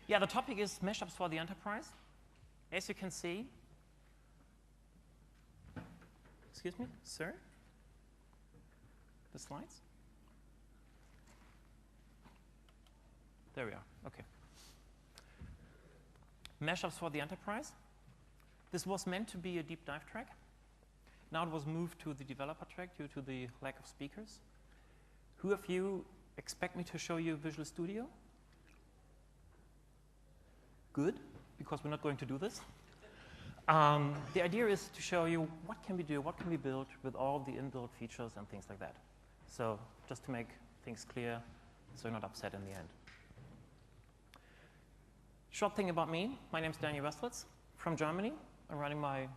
Yeah, the topic is mashups for the enterprise. As you can see, excuse me, sir? The slides? There we are, okay. Mashups for the enterprise. This was meant to be a deep dive track. Now it was moved to the developer track due to the lack of speakers. Who of you expect me to show you Visual Studio? Good, because we're not going to do this. The idea is to show you what can we do, what can we build with all the inbuilt features and things like that. So just to make things clear, so you're not upset in the end. Short thing about me, my name is Daniel Wessels from Germany. I'm running my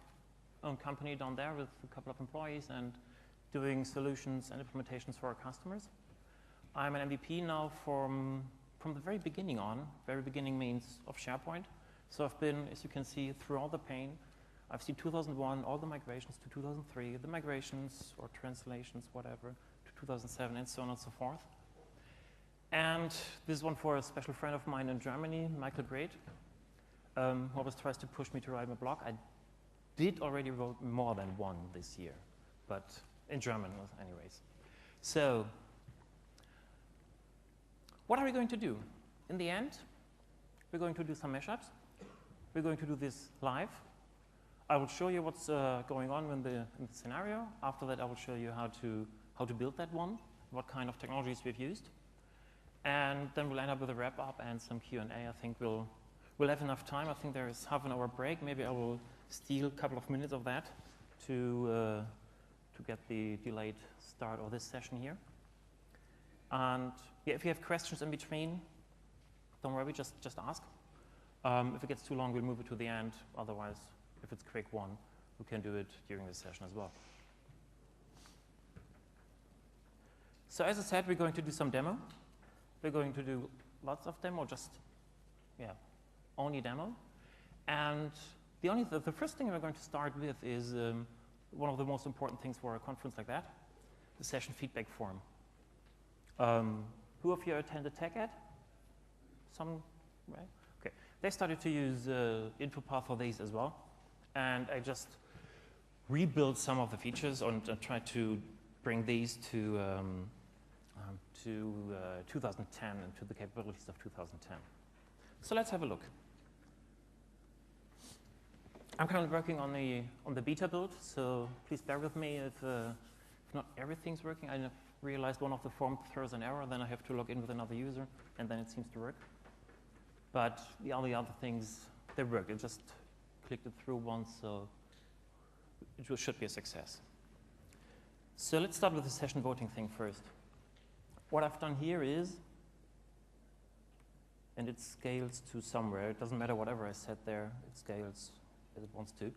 own company down there with a couple of employees and doing solutions and implementations for our customers. I'm an MVP now from the very beginning on. Very beginning means of SharePoint. So I've been, as you can see, through all the pain. I've seen 2001, all the migrations to 2003, the migrations or translations, whatever, to 2007, and so on and so forth. And this is one for a special friend of mine in Germany, Michael Great, who always tries to push me to write my blog. I did already wrote more than one this year, but in German anyways. So what are we going to do? In the end, we're going to do some mashups. We're going to do this live. I will show you what's going on in the scenario. After that, I will show you how to build that one, what kind of technologies we've used. And then we'll end up with a wrap-up and some Q&A. I think we'll have enough time. I think there is half an hour break. Maybe I will steal a couple of minutes of that to get the delayed start of this session here. And yeah, if you have questions in between, don't worry, just ask. If it gets too long, we'll move it to the end. Otherwise, if it's quick one, we can do it during this session as well. So as I said, we're going to do some demo. We're going to do lots of demo, just, yeah, only demo. And the first thing we're going to start with is one of the most important things for a conference like that, the session feedback form. Who of you attended TechEd? Some, right? Okay. They started to use InfoPath for these as well. And I just rebuilt some of the features and tried to bring these to 2010 and to the capabilities of 2010. So let's have a look. I'm currently working on the beta build, so please bear with me if not everything's working. I realized one of the form throws an error, then I have to log in with another user, and then it seems to work. But all the other things, they work. I just clicked it through once, so it should be a success. So let's start with the session voting thing first. What I've done here is, and it scales to somewhere. It doesn't matter whatever I set there. It scales as it wants to.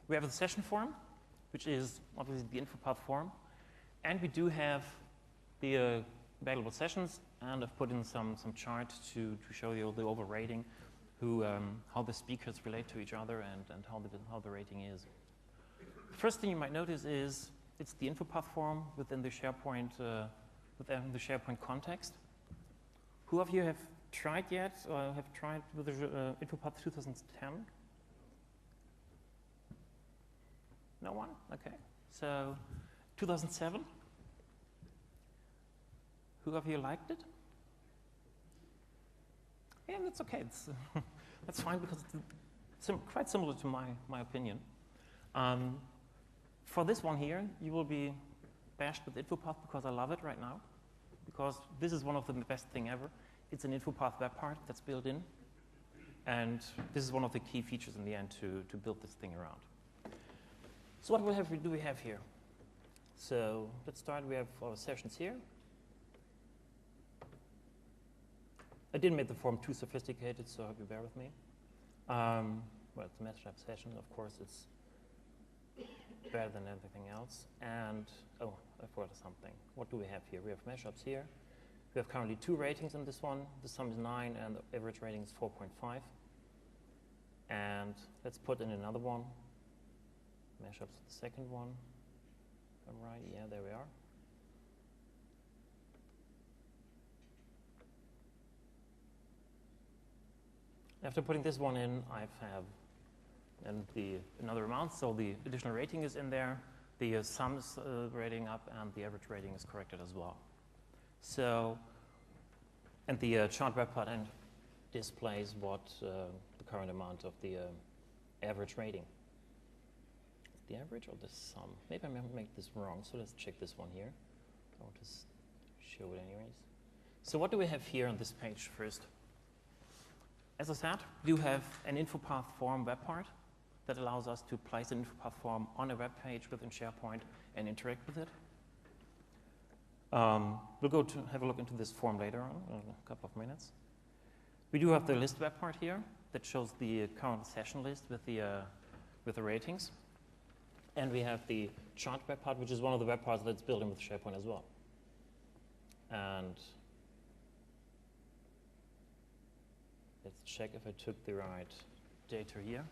We have the session form, which is obviously the InfoPath form. And we do have the available sessions. And I've put in some chart to show you the overrating, how the speakers relate to each other and how the rating is. First thing you might notice is it's the InfoPath form within the SharePoint context. Who of you have tried yet, or have tried with the InfoPath 2010? No one? Okay. So 2007? Who of you liked it? Yeah, that's okay. That's fine because it's quite similar to my opinion. For this one here, you will be bashed with InfoPath because I love it right now. Because this is one of the best thing ever. It's an InfoPath web part that's built in. And this is one of the key features in the end to build this thing around. So what do we have here? So let's start. We have our sessions here. I didn't make the form too sophisticated, so I hope you bear with me. Well, it's a mashup session. Of course, it's better than everything else. And, oh, I forgot something. What do we have here? We have mashups here. We have currently 2 ratings in this one. The sum is 9, and the average rating is 4.5. And let's put in another one. Mashups, the second one. I'm right. Yeah, there we are. After putting this one in, I have another amount, so the additional rating is in there, the sum is rating up, and the average rating is corrected as well. So, and the chart web part end displays what the current amount of the average rating. The average or the sum? Maybe I make this wrong, so let's check this one here. I want to show it anyways. So what do we have here on this page first? As I said, we do have an InfoPath form web part that allows us to place an InfoPath form on a web page within SharePoint and interact with it. We'll go to have a look into this form later on in a couple of minutes. We do have the list web part here that shows the current session list with the ratings. And we have the chart web part, which is one of the web parts that's built in with SharePoint as well. And let's check if I took the right data here.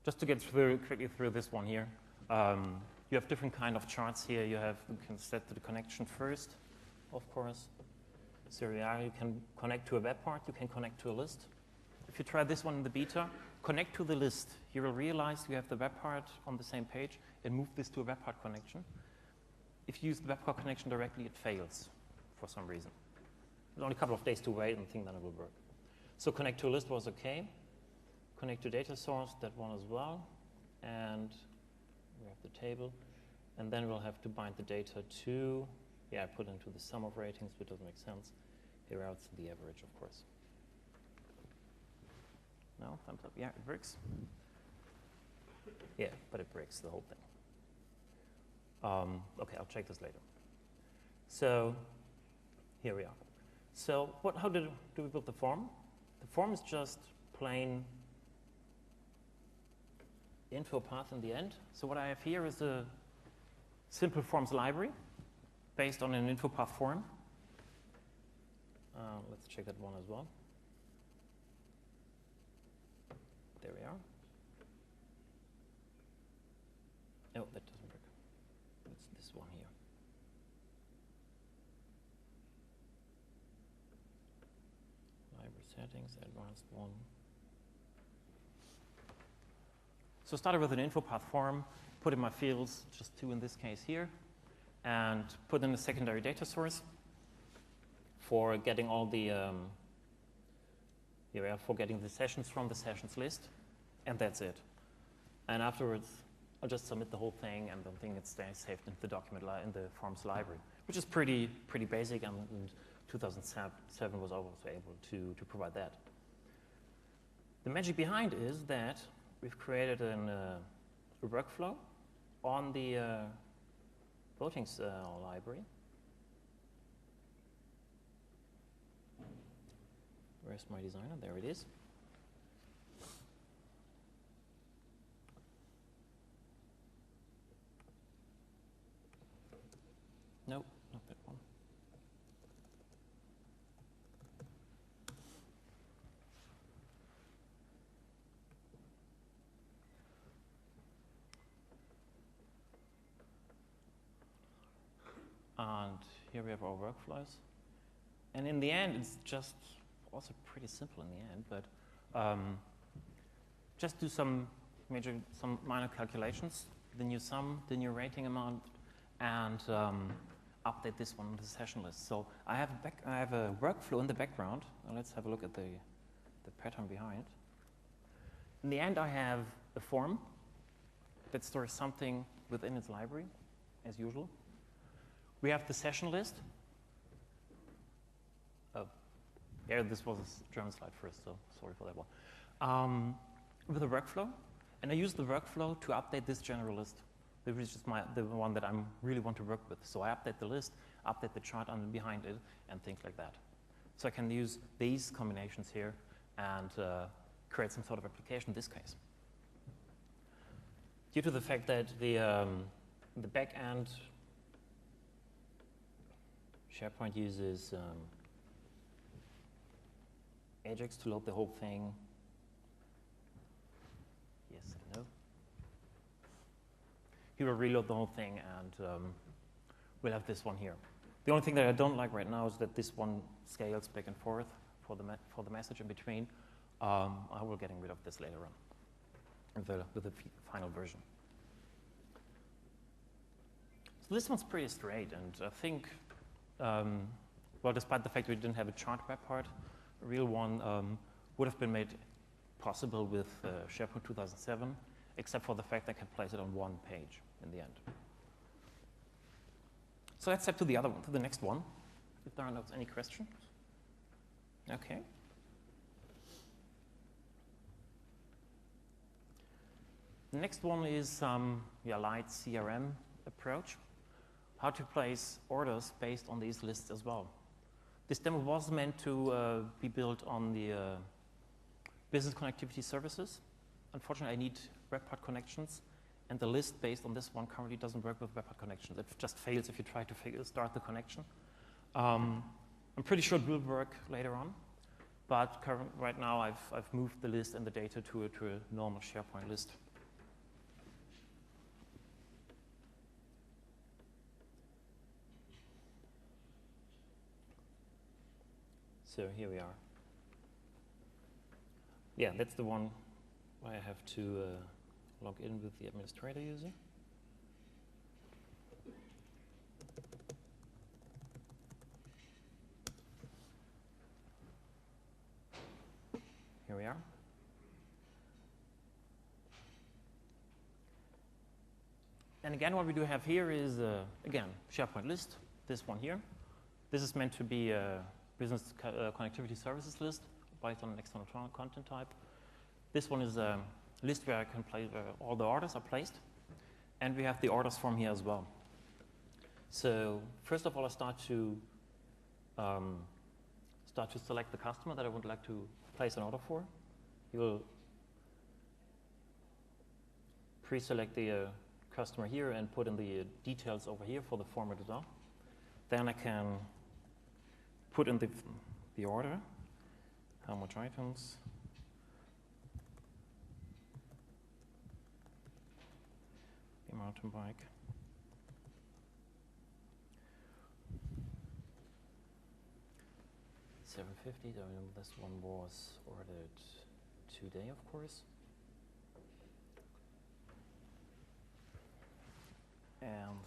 Just to get quickly through this one here, you have different kind of charts here. You can set the connection first, of course. So you can connect to a web part, you can connect to a list. If you try this one in the beta, connect to the list. You will realize you have the web part on the same page and move this to a web part connection. If you use the web part connection directly, it fails for some reason. There's only a couple of days to wait and think that it will work. So connect to a list was okay. Connect to data source, that one as well. And we have the table. And then we'll have to bind the data to, I put into the sum of ratings, which doesn't make sense. Here out to the average, of course. No, thumbs up. Yeah, it works. Yeah, but it breaks the whole thing. Okay, I'll check this later. So here we are. So how do we build the form? The form is just plain InfoPath in the end. So what I have here is a simple forms library based on an InfoPath form. Let's check that one as well. There we are. Oh, that doesn't work. It's this one here. Library settings, advanced one. So started with an InfoPath form, put in my fields, just 2 in this case here, and put in a secondary data source for getting all the for getting the sessions from the sessions list, and that's it. And afterwards, I'll just submit the whole thing, and the thing it stays saved in the document in the forms library, which is pretty basic. And in 2007 was also able to provide that. The magic behind is that we've created a workflow on the voting library. Where's my designer? There it is. Nope, not that one. And here we have our workflows. And in the end, it's just also pretty simple in the end, but just do some minor calculations, the new sum, the new rating amount, and update this one on the session list. So I have a workflow in the background. Now let's have a look at the pattern behind. In the end, I have a form that stores something within its library, as usual. We have the session list. Yeah, this was a German slide first, so sorry for that one. With a workflow, and I use the workflow to update this general list. This is just the one that I really want to work with. So I update the list, update the chart on behind it, and things like that. So I can use these combinations here and create some sort of application in this case. Due to the fact that the back end SharePoint uses Ajax to load the whole thing. Yes and no. He will reload the whole thing, and we'll have this one here. The only thing that I don't like right now is that this one scales back and forth for the message in between. I will getting rid of this later on with the final version. So this one's pretty straight, and I think, well, despite the fact we didn't have a chart web part, a real one would have been made possible with SharePoint 2007, except for the fact that I can place it on one page in the end. So let's step to the other one, to the next one, if there are not any questions. Okay. The next one is light CRM approach, how to place orders based on these lists as well. This demo was meant to be built on the business connectivity services. Unfortunately, I need webpack connections, and the list based on this one currently doesn't work with webpack connections. It just fails if you try to start the connection. I'm pretty sure it will work later on, but right now I've moved the list and the data to a normal SharePoint list. So here we are. Yeah, that's the one where I have to log in with the administrator user. Here we are. And again, what we do have here is, again, SharePoint list, this one here. This is meant to be a business connectivity services list based on an external content type. This one is a list where I can play where all the orders are placed. And we have the orders form here as well. So first of all, I start to select the customer that I would like to place an order for. You will pre-select the customer here and put in the details over here for the format as well. Then I can put in the order, how much items, the mountain bike, $7.50. This one was ordered today, of course. And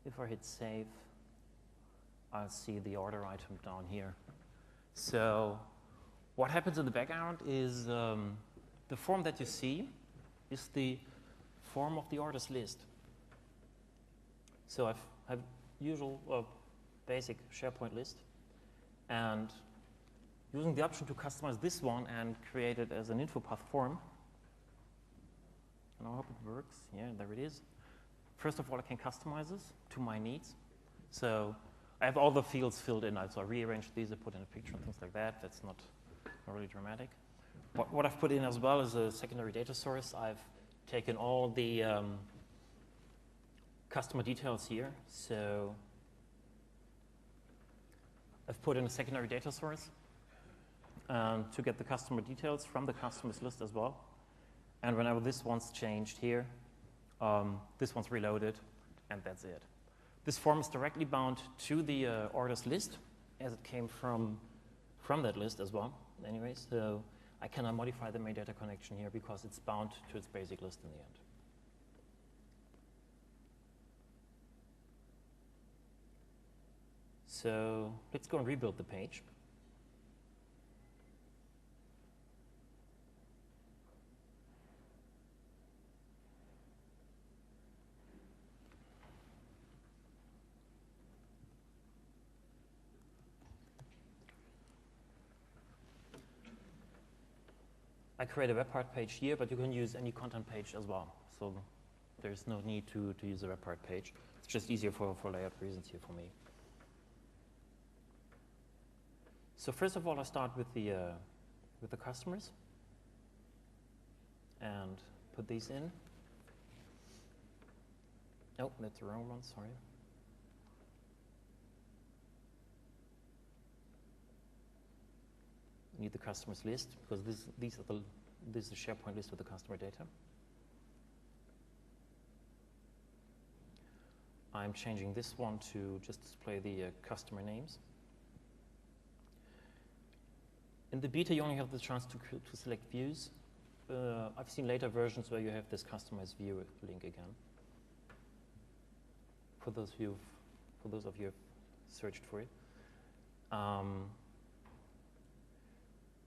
if I hit save, I'll see the order item down here. So what happens in the background is the form that you see is the form of the orders list. So I've have usual basic SharePoint list, and using the option to customize this one and create it as an InfoPath form. And I hope it works. Yeah, there it is. First of all, I can customize this to my needs. So I have all the fields filled in. So I rearranged these, I put in a picture and things like that. That's not really dramatic. What I've put in as well is a secondary data source. I've taken all the customer details here. So I've put in a secondary data source to get the customer details from the customers list as well. And whenever this one's changed here, this one's reloaded, and that's it. This form is directly bound to the orders list, as it came from that list as well. Anyway, so I cannot modify the main data connection here because it's bound to its basic list in the end. So let's go and rebuild the page. I create a web part page here, but you can use any content page as well. So there's no need to use a web part page. It's just easier for layout reasons here for me. So first of all, I start with the customers and put these in. Oh, that's the wrong one, sorry. Need the customers list because this is the SharePoint list with the customer data. I'm changing this one to just display the customer names. In the beta, you only have the chance to select views. I've seen later versions where you have this customized view link again. For those of you who have searched for it.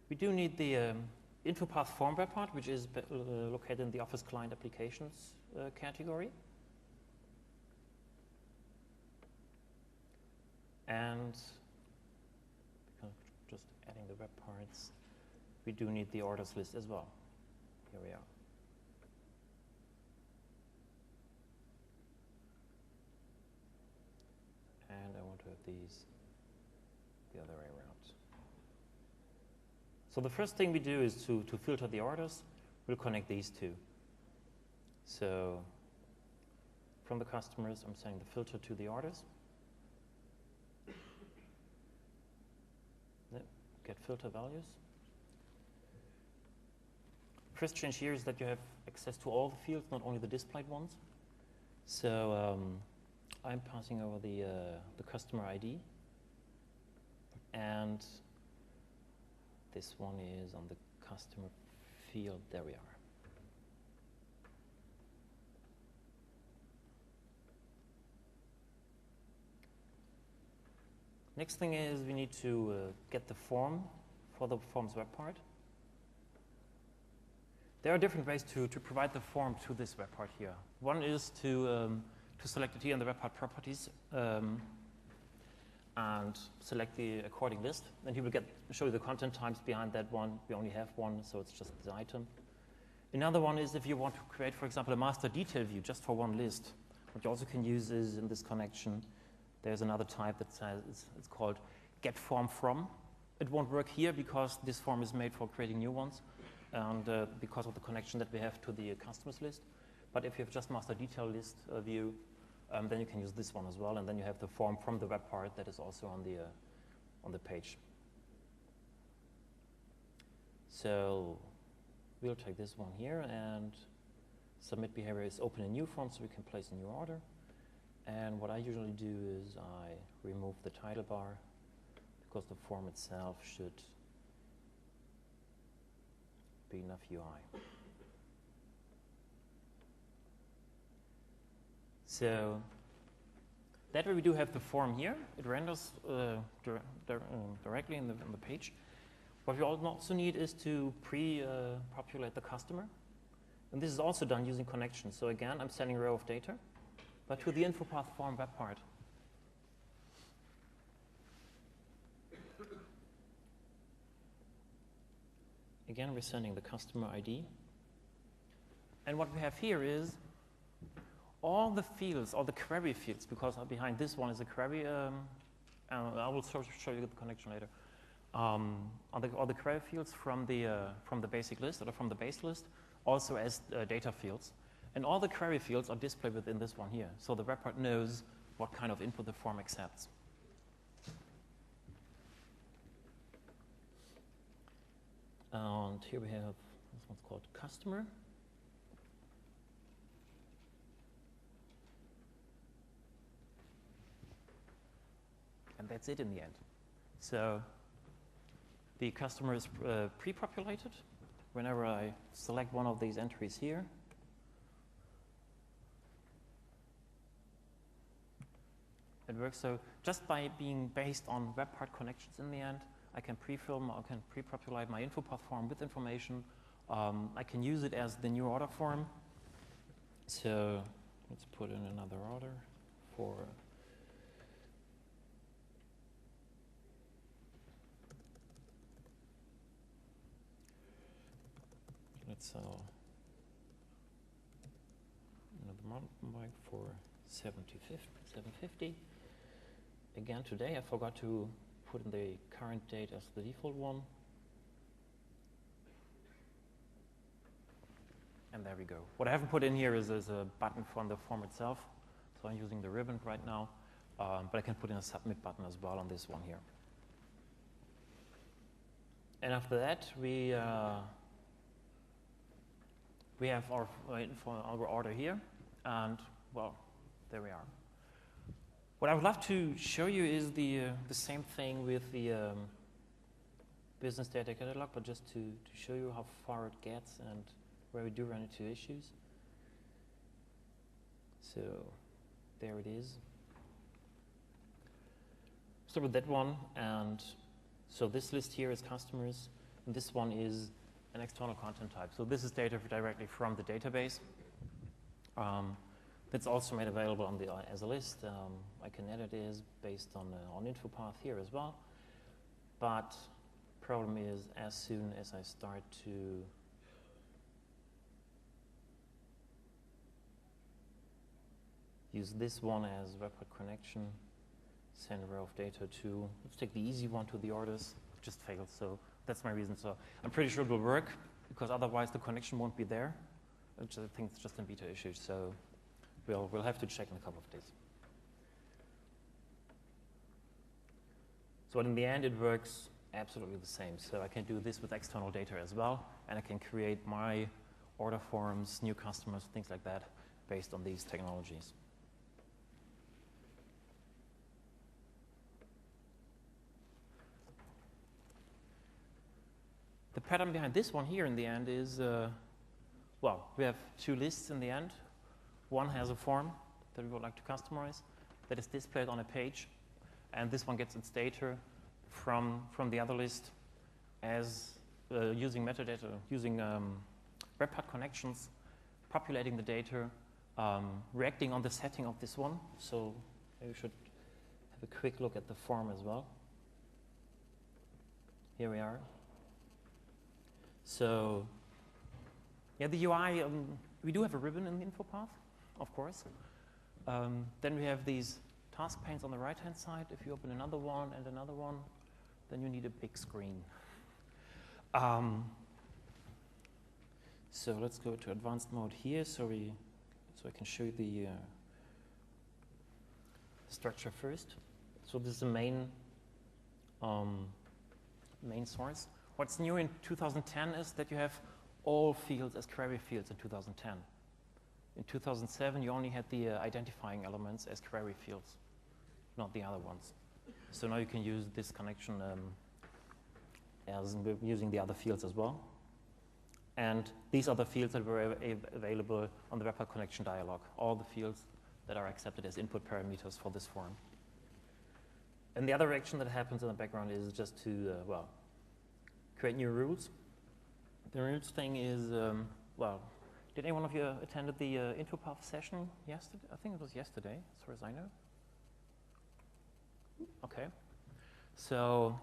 We do need the InfoPath form web part, which is located in the Office Client Applications category. And just adding the web parts, we do need the orders list as well. Here we are. And I want to have these the other way around. So the first thing we do is to filter the orders. We'll connect these two. So from the customers, I'm setting the filter to the orders. Get filter values. First change here is that you have access to all the fields, not only the displayed ones. So I'm passing over the customer ID, and this one is on the customer field. There we are. Next thing is we need to get the form for the forms web part. There are different ways to provide the form to this web part here. One is to select it here in the web part properties and select the according list. Then he will show you the content types behind that one. We only have one, so it's just the item. Another one is if you want to create, for example, a master detail view just for one list. What you also can use is in this connection, there's another type that says it's called get form from. It won't work here because this form is made for creating new ones and because of the connection that we have to the customers list. But if you have just master detail list view, then you can use this one as well, and then you have the form from the web part that is also on the page. So we'll take this one here, and submit behavior is open a new form so we can place a new order. And what I usually do is I remove the title bar because the form itself should be enough UI. So that way we do have the form here. It renders directly in the page. What we also need is to pre-populate the customer. And this is also done using connections. So again, I'm sending a row of data, but to the InfoPath form web part. Again, we're sending the customer ID. And what we have here is all the fields, all the query fields, because behind this one is a query. I will show you the connection later. All the query fields from the basic list or from the base list, also as data fields. And all the query fields are displayed within this one here. So the web part knows what kind of input the form accepts. And here we have, this one's called customer. And that's it in the end. So the customer is pre-populated. Whenever I select one of these entries here, it works. So just by being based on web part connections in the end, I can pre-populate my InfoPath form with information. I can use it as the new order form. So let's put in another order for let's sell another mountain bike for $750. Again, today I forgot to put in the current date as the default one. And there we go. What I haven't put in here is a button from the form itself. So I'm using the ribbon right now, but I can put in a submit button as well on this one here. And after that, we have our order here, and well, there we are. What I would love to show you is the same thing with the business data catalog, but just to show you how far it gets and where we do run into issues. So there it is. Start with that one, and so this list here is customers, and this one is an external content type. So this is data directly from the database. That's also made available on as a list. I can edit it based on InfoPath here as well. But problem is, as soon as I start to use this one as webpack connection, send a row of data to, let's take the easy one to the orders, it just failed. So that's my reason. So I'm pretty sure it will work, because otherwise the connection won't be there, which I think is just a beta issue. So we'll have to check in a couple of days. So in the end, it works absolutely the same. So I can do this with external data as well, and I can create my order forms, new customers, things like that, based on these technologies. The pattern behind this one here in the end is, well, we have two lists in the end. One has a form that we would like to customize that is displayed on a page, and this one gets its data from the other list as using metadata, using webpack connections, populating the data, reacting on the setting of this one. So you should have a quick look at the form as well. Here we are. So yeah, the UI, we do have a ribbon in the InfoPath, of course. Then we have these task panes on the right-hand side. If you open another one and another one, then you need a big screen. So let's go to advanced mode here, so I can show you the structure first. So this is the main source. What's new in 2010 is that you have all fields as query fields in 2010. In 2007, you only had the identifying elements as query fields, not the other ones. So now you can use this connection as using the other fields as well. And these are the fields that were available on the webpack connection dialog, all the fields that are accepted as input parameters for this form. And the other action that happens in the background is just to, well, create new rules. The rules thing is, well, did any one of you attended the InfoPath session yesterday? I think it was yesterday, as far as I know. Okay. So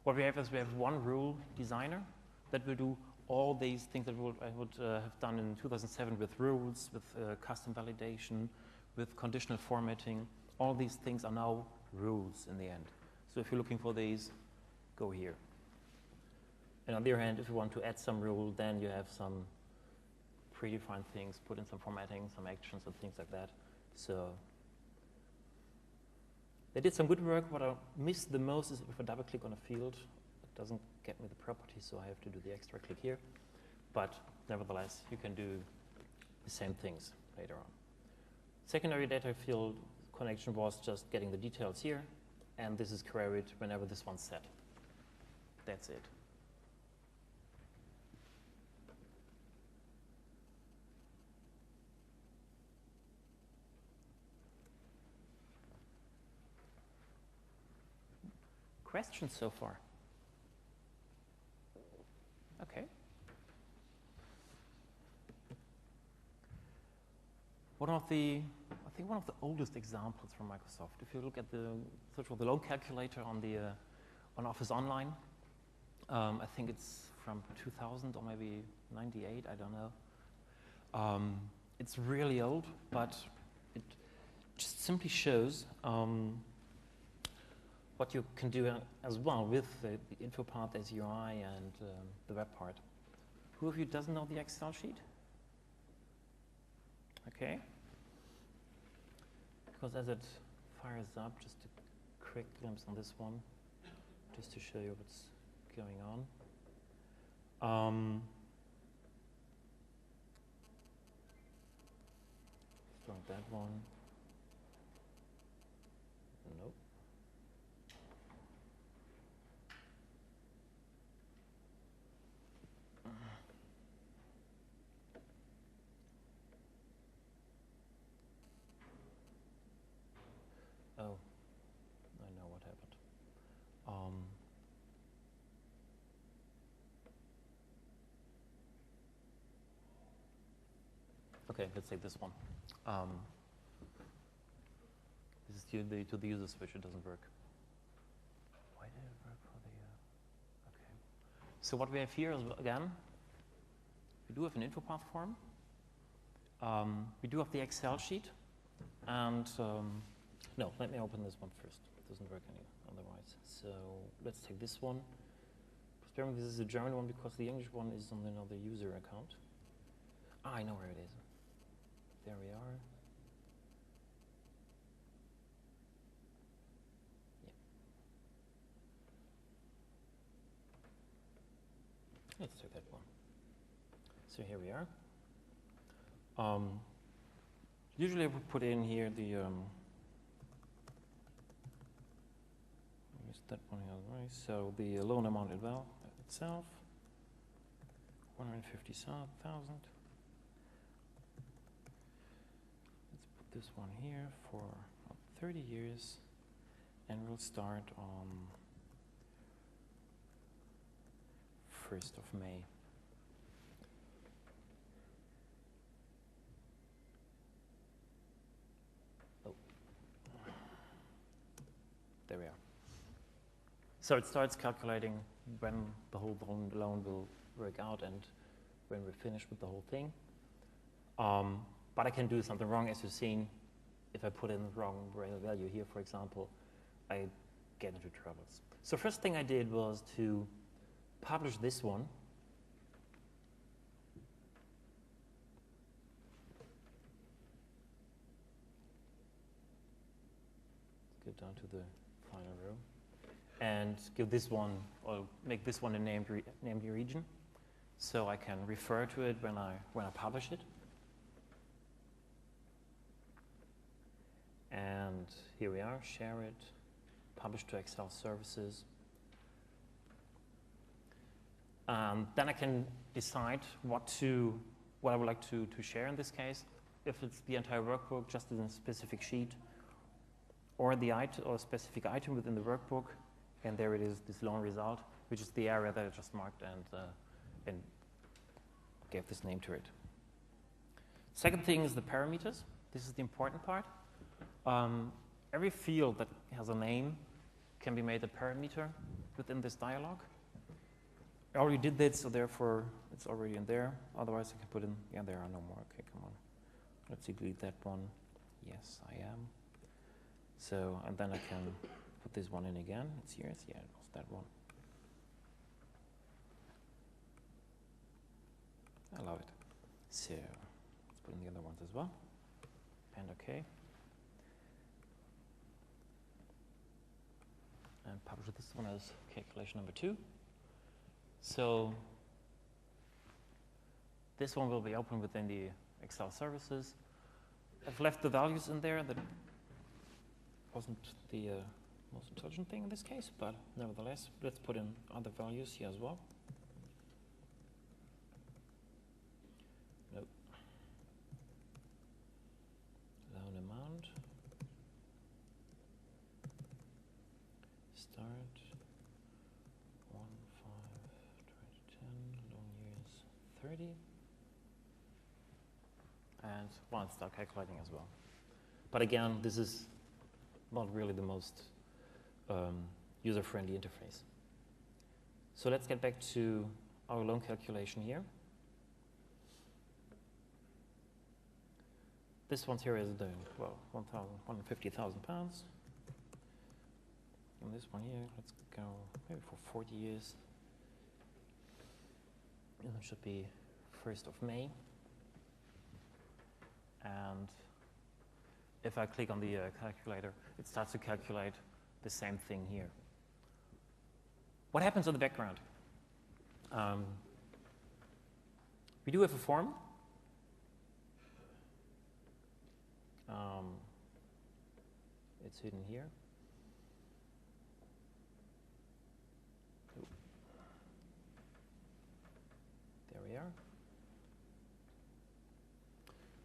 what we have is we have one rule designer that will do all these things that I would have done in 2007 with rules, with custom validation, with conditional formatting. All these things are now rules in the end. So if you're looking for these, go here. And on the other hand, if you want to add some rule, then you have some predefined things, put in some formatting, some actions and things like that. So they did some good work. What I missed the most is if I double click on a field, it doesn't get me the property, so I have to do the extra click here. But nevertheless, you can do the same things later on. Secondary data field connection was just getting the details here, and this is queried whenever this one's set. That's it. Questions so far? Okay. I think one of the oldest examples from Microsoft, if you look at the sort of the load calculator on the on Office Online, I think it's from 2000 or maybe 98, I don't know. It's really old, but it just simply shows what you can do as well with the InfoPath as UI and the web part. Who of you doesn't know the Excel sheet? Okay. Because as it fires up, just a quick glimpse on this one, just to show you what's going on. Start that one. Nope. Oh, I know what happened. Okay, let's take this one. This is to the user switch. It doesn't work. Why did it work for the? Okay. So what we have here is, again, we do have an InfoPath form. We do have the Excel sheet, and no, let me open this one first. It doesn't work any otherwise. So let's take this one. This is a German one because the English one is on another user account. Ah, I know where it is. There we are. Yeah. Let's take that one. So here we are. Usually I would put in here the that one here, right? So the loan amount itself, 150,000. Let's put this one here for 30 years, and we'll start on 1st of May. Oh, there we are. So it starts calculating when the whole loan will work out and when we're finished with the whole thing. But I can do something wrong, as you've seen. If I put in the wrong value here, for example, I get into troubles. So first thing I did was to publish this one. Let's get down to the final row. And give this one, or make this one a named region, so I can refer to it when I publish it. And here we are, share it, publish to Excel services. Then I can decide what I would like to share in this case. If it's the entire workbook, just in a specific sheet, or the item or specific item within the workbook. And there it is, this loan result, which is the area that I just marked and gave this name to it. Second thing is the parameters. This is the important part. Every field that has a name can be made a parameter within this dialog. I already did that, so therefore it's already in there. Otherwise I can put in, yeah, there are no more. Okay, come on. Let's delete that one. Yes, I am. So, and then I can put this one in again. It's yours. Yeah, it was that one. I love it. So let's put in the other ones as well. And okay. And publish this one as calculation number 2. So this one will be open within the Excel services. I've left the values in there. That wasn't the most intelligent thing in this case, but nevertheless, let's put in other values here as well. Nope. Loan amount. Start. 1/5/2010. Loan years 30. And well, start calculating as well. But again, this is not really the most user-friendly interface. So let's get back to our loan calculation here. This one here is the, well, 150,000 pounds. And this one here, let's go maybe for 40 years. And it should be 1st of May. And if I click on the calculator, it starts to calculate the same thing here. What happens in the background? We do have a form. It's hidden here. There we are.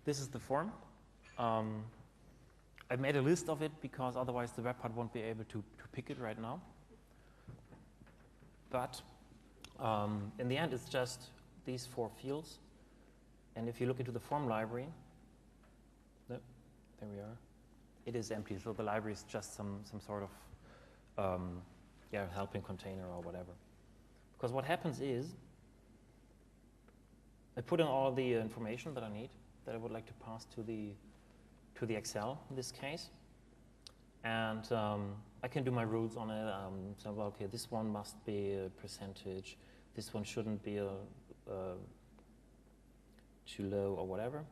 This is the form. I I've made a list of it because otherwise the web part won't be able to pick it right now. But in the end, it's just these 4 fields. And if you look into the form library, there we are. It is empty, so the library is just some sort of helping container or whatever. Because what happens is, I put in all the information that I need, that I would like to pass to the Excel in this case, and I can do my rules on it. So, well, okay, this one must be a percentage. This one shouldn't be too low or whatever.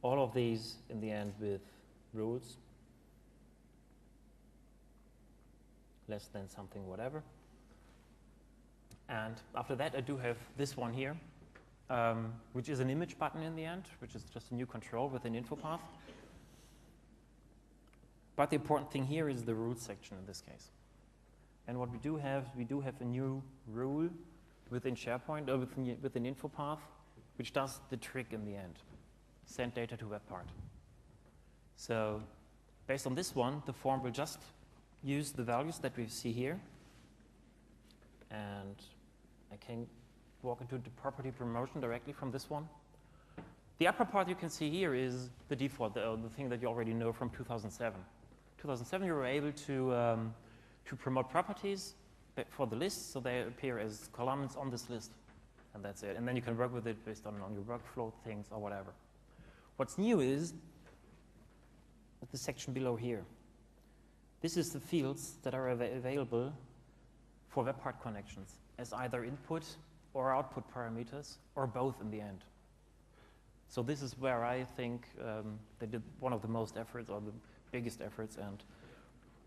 All of these in the end with rules. Less than something, whatever. And after that, I do have this one here, which is an image button in the end, which is just a new control within InfoPath. But the important thing here is the rules section in this case. And what we do have a new rule within SharePoint, or within InfoPath, which does the trick in the end. Send data to web part. So based on this one, the form will just use the values that we see here. And I can walk into the property promotion directly from this one. The upper part you can see here is the default, the thing that you already know from 2007. 2007, you were able to promote properties for the list, so they appear as columns on this list, and that's it. And then you can work with it based on your workflow things or whatever. What's new is the section below here. This is the fields that are available for web part connections as either input or output parameters, or both in the end. So this is where I think they did one of the most efforts, or the biggest efforts, and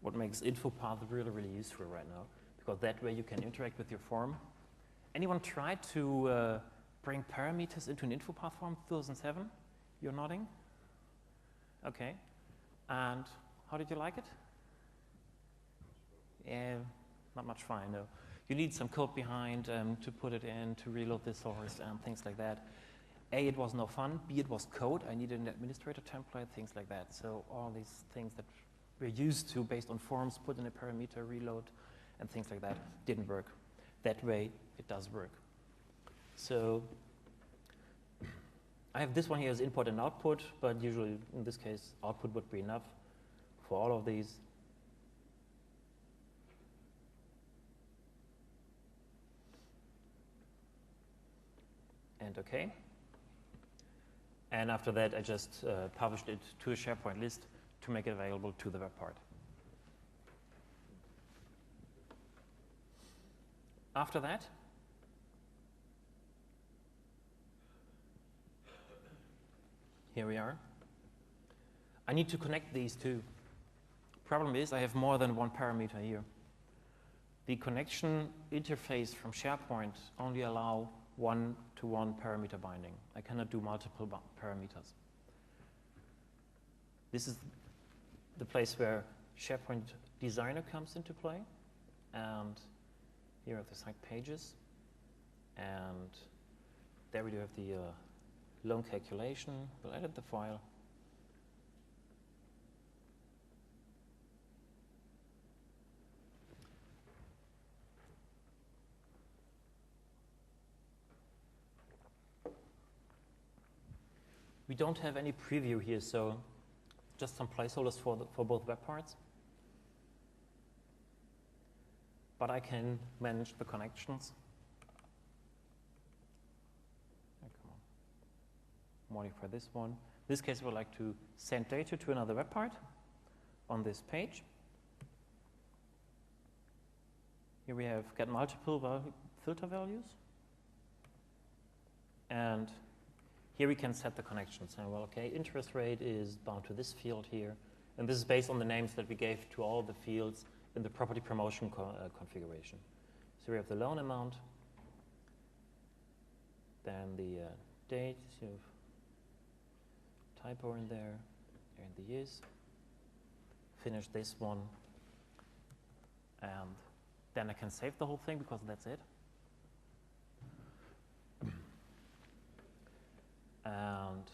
what makes InfoPath really, really useful right now, because that way you can interact with your form. Anyone tried to bring parameters into an InfoPath form 2007? You're nodding? Okay. And how did you like it? Yeah, not much fun, no. You need some code behind to put it in, to reload the source, and things like that. A, it was no fun. B, it was code. I needed an administrator template, things like that. So all these things that we're used to based on forms, put in a parameter, reload, and things like that didn't work. That way, it does work. So I have this one here as input and output, but usually in this case, output would be enough for all of these. And OK. And after that, I just published it to a SharePoint list to make it available to the web part. After that, here we are. I need to connect these two. Problem is, I have more than one parameter here. The connection interface from SharePoint only allows one-to-one parameter binding. I cannot do multiple parameters. This is the place where SharePoint Designer comes into play. And here are the site pages. And there we do have the loan calculation. We'll edit the file. We don't have any preview here, so just some placeholders for both web parts. But I can manage the connections. Oh, come on. Modify this one. In this case, we would like to send data to another web part on this page. Here we have get multiple filter values. And here we can set the connections. And well, okay, interest rate is bound to this field here. And this is based on the names that we gave to all the fields in the property promotion configuration. So we have the loan amount, then the date, so you have typo in there, and the years. Finish this one. And then I can save the whole thing because that's it. And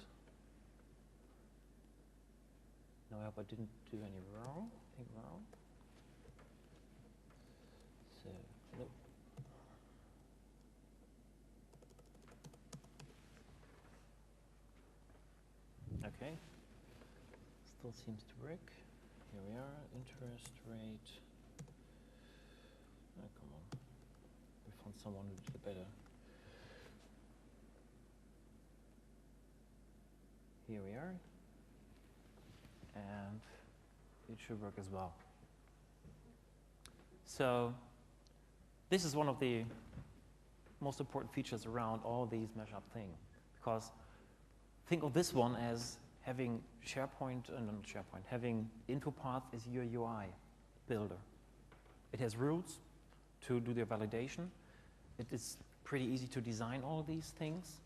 No, I hope I didn't do anything wrong. So, nope. Okay. Still seems to work. Here we are, interest rate. Oh, come on. We found someone who did it better. Here we are. And it should work as well. So this is one of the most important features around all these mashup things, because think of this one as having SharePoint, not SharePoint, having InfoPath as your UI builder. It has rules to do the validation. It is pretty easy to design all these things.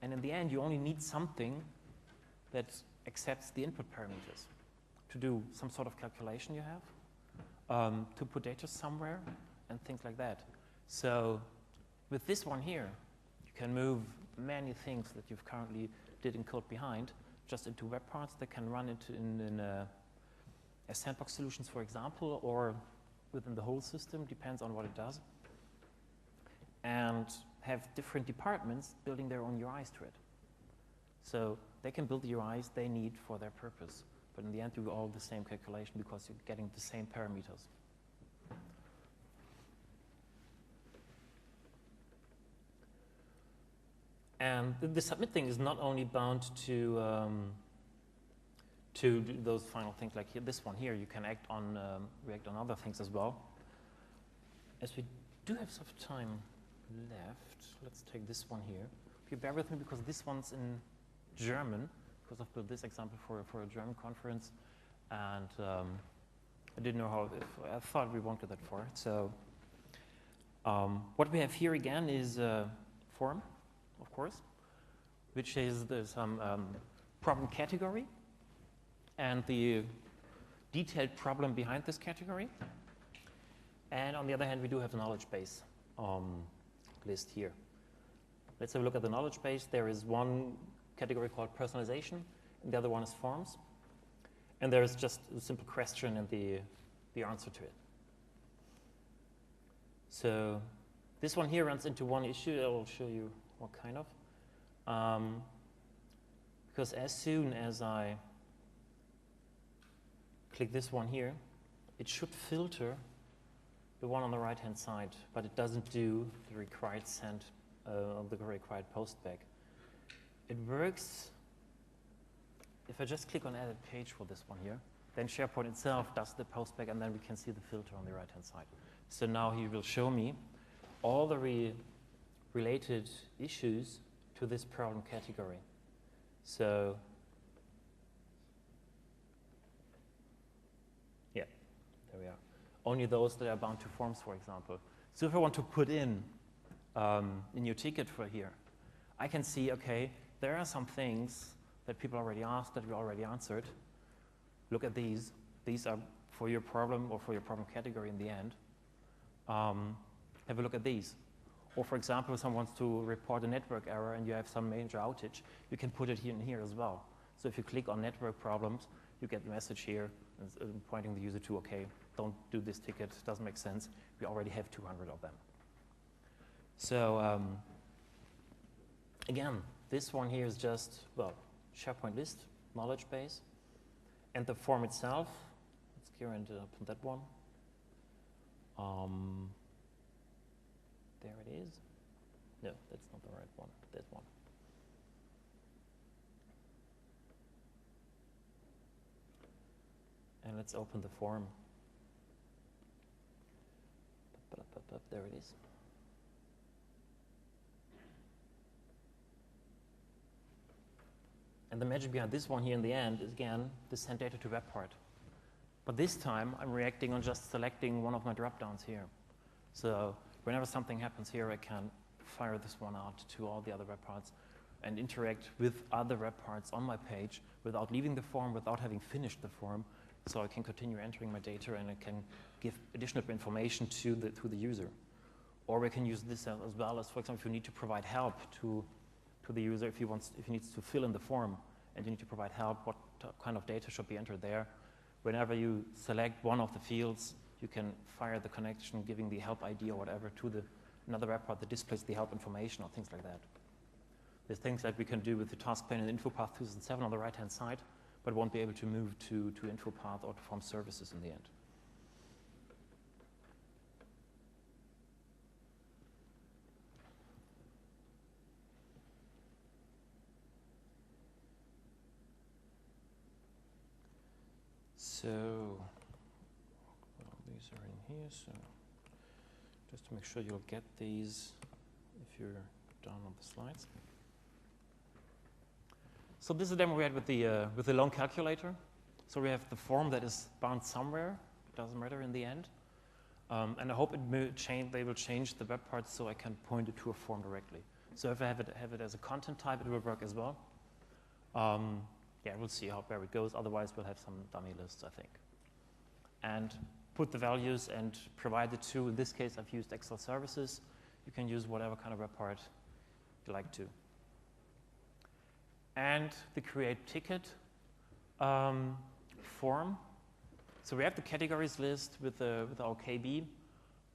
And in the end, you only need something that accepts the input parameters to do some sort of calculation you have, to put data somewhere, and things like that. So with this one here, you can move many things that you've currently did in code behind just into web parts that can run into as sandbox solutions, for example, or within the whole system, depends on what it does, and have different departments building their own UIs to it. So they can build the UIs they need for their purpose, but in the end, do all the same calculation because you're getting the same parameters. And the submit thing is not only bound to do those final things like here, this one here. You can act on react on other things as well. As we do have some time left, let's take this one here. If you bear with me, because this one's in German, because I've built this example for a German conference, and I didn't know how. I thought we wanted that for it. So what we have here again is a form, of course, which is some problem category and the detailed problem behind this category. And on the other hand, we do have a knowledge base list here. Let's have a look at the knowledge base. There is one category called personalization, and the other one is forms. And there is just a simple question and the answer to it. So this one here runs into one issue. I will show you what kind of. Because as soon as I click this one here, it should filter the one on the right-hand side, but it doesn't do the required send, the required post back. It works if I just click on edit page for this one here, then SharePoint itself does the post back, and then we can see the filter on the right-hand side. So now he will show me all the related issues to this problem category. So yeah, there we are. Only those that are bound to forms, for example. So if I want to put in a new ticket for here, I can see, okay, there are some things that people already asked that we already answered. Look at these. These are for your problem or for your problem category in the end. Have a look at these. Or for example, if someone wants to report a network error and you have some major outage, you can put it here and here as well. So if you click on network problems, you get the message here pointing the user to, okay, don't do this ticket, it doesn't make sense. We already have 200 of them. So again, this one here is just, well, SharePoint list, knowledge base, and the form itself. Let's go and open that one. There it is. No, that's not the right one. That one. And let's open the form. There it is. And the magic behind this one here in the end is, again, the send data to web part. But this time, I'm reacting on just selecting one of my drop-downs here. So whenever something happens here, I can fire this one out to all the other web parts and interact with other web parts on my page without leaving the form, without having finished the form. So I can continue entering my data and I can give additional information to the user. Or we can use this as well as, for example, if you need to provide help to the user, if he needs to fill in the form and you need to provide help, kind of data should be entered there. Whenever you select one of the fields, you can fire the connection, giving the help ID or whatever to another web part that displays the help information or things like that. There's things that we can do with the task pane in InfoPath 2007 on the right-hand side, but won't be able to move to InfoPath or to form services in the end. So, well, these are in here, so just to make sure you'll get these if you're done on the slides. So this is a demo we had with the long calculator. So we have the form that is bound somewhere, doesn't matter in the end. And I hope they will change the web parts so I can point it to a form directly. So if I have it as a content type, it will work as well. Yeah, we'll see where it goes. Otherwise, we'll have some dummy lists, I think. And put the values and provide it to, in this case, I've used Excel services. You can use whatever kind of web part you like to. And the create ticket form. So we have the categories list with our KB,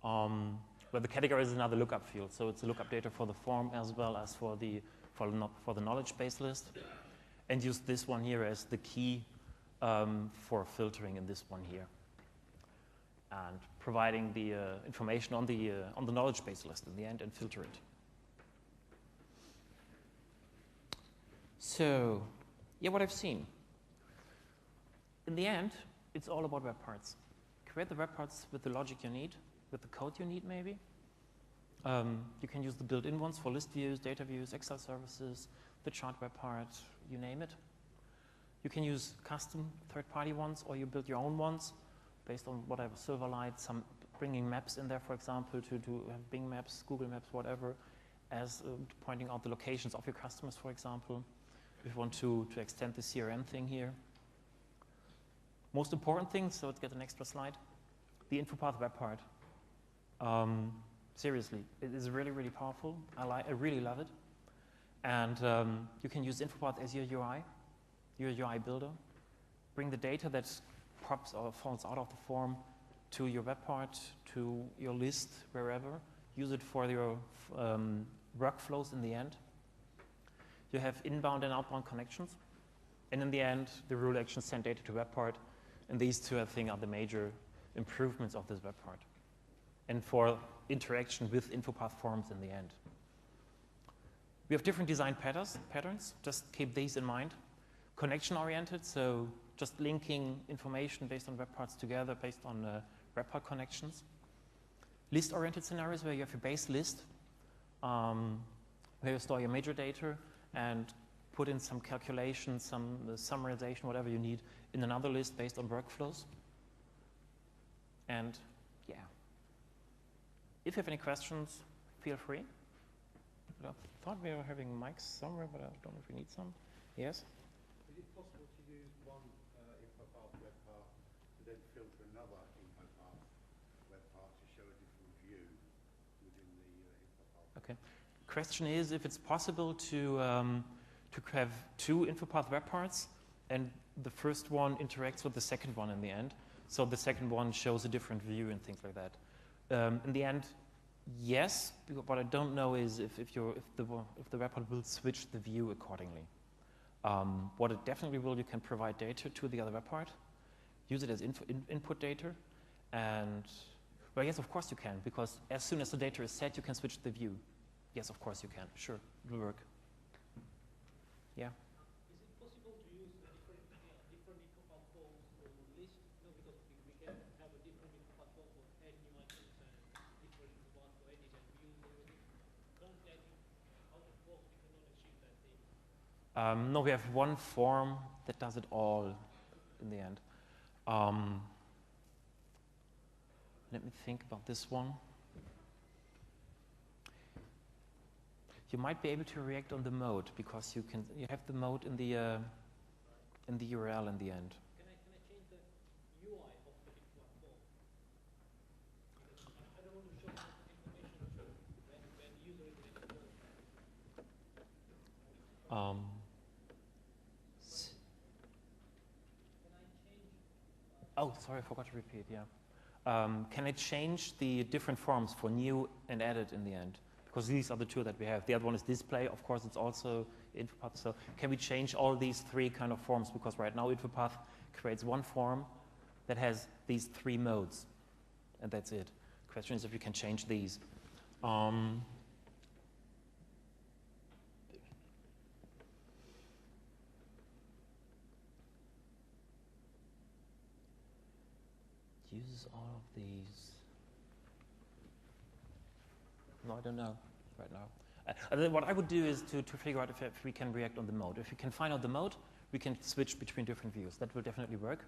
where the category is another lookup field. So it's a lookup data for the form as well as for the knowledge base list. And use this one here as the key for filtering in this one here. And providing the information on the knowledge base list in the end and filter it. So, yeah, what I've seen. In the end, it's all about web parts. Create the web parts with the logic you need, with the code you need maybe. You can use the built-in ones for list views, data views, Excel services, the chart web part, you name it. You can use custom third-party ones, or you build your own ones based on whatever, Silverlight, some bringing maps in there, for example, to have Bing Maps, Google Maps, whatever, as pointing out the locations of your customers, for example. If you want to extend the CRM thing here. Most important thing, so let's get an extra slide, the InfoPath web part. Seriously, it is really, really powerful. I really love it. And you can use InfoPath as your UI builder. Bring the data that pops or falls out of the form to your web part, to your list, wherever. Use it for your workflows in the end. You have inbound and outbound connections. And in the end, the rule actions send data to web part. And these two, I think, are the major improvements of this web part. And for interaction with InfoPath forms in the end. We have different design patterns. Just keep these in mind. Connection-oriented, so just linking information based on web parts together based on web part connections. List-oriented scenarios where you have your base list, where you store your major data and put in some calculations, some summarization, whatever you need in another list based on workflows. And yeah, if you have any questions, feel free. I thought we were having mics somewhere, but I don't know if we need some. Yes? Is it possible to use one InfoPath web part and then filter another InfoPath web part to show a different view within the InfoPath? Okay. Question is if it's possible to have two InfoPath web parts and the first one interacts with the second one in the end. So the second one shows a different view and things like that. In the end, yes. What I don't know is if the web part will switch the view accordingly. What it definitely will, you can provide data to the other web part, use it as input data, and well, yes, of course you can, because as soon as the data is set, you can switch the view. Yes, of course you can. Sure, it will work. Yeah. Is it possible to use different InfoPath forms or list? No, because we can have a different InfoPath form for any items and different InfoPath for edit and views and everything. Currently, I think out of box we cannot achieve that thing. No, we have one form that does it all in the end. Let me think about this one. You might be able to react on the mode because you have the mode in the URL in the end. Can I change the UI of the InfoPath form? Because I don't want to show information when the user is in the form. Oh, sorry, I forgot to repeat, yeah. Can I change the different forms for new and edit in the end? Because these are the two that we have. The other one is display. Of course, it's also InfoPath. So can we change all these three kind of forms? Because right now InfoPath creates one form that has these three modes, and that's it. Question is if you can change these. Use all of these. No, I don't know right now. What I would do is to figure out if we can react on the mode. If we can find out the mode, we can switch between different views. That will definitely work.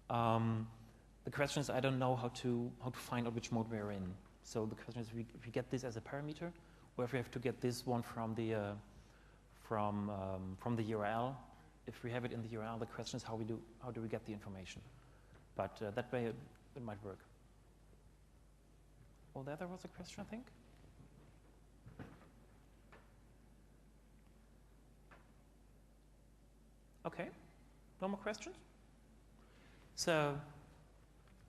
The question is, I don't know how to find out which mode we're in. So the question is, if we get this as a parameter, or if we have to get this one from the URL. If we have it in the URL, the question is how do we get the information? But that way it might work. Oh, there was a question, I think. Okay, no more questions? So,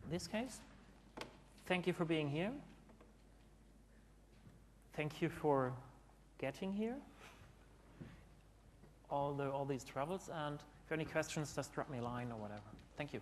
in this case, thank you for being here. Thank you for getting here. All these travels, and if you have any questions, just drop me a line or whatever. Thank you.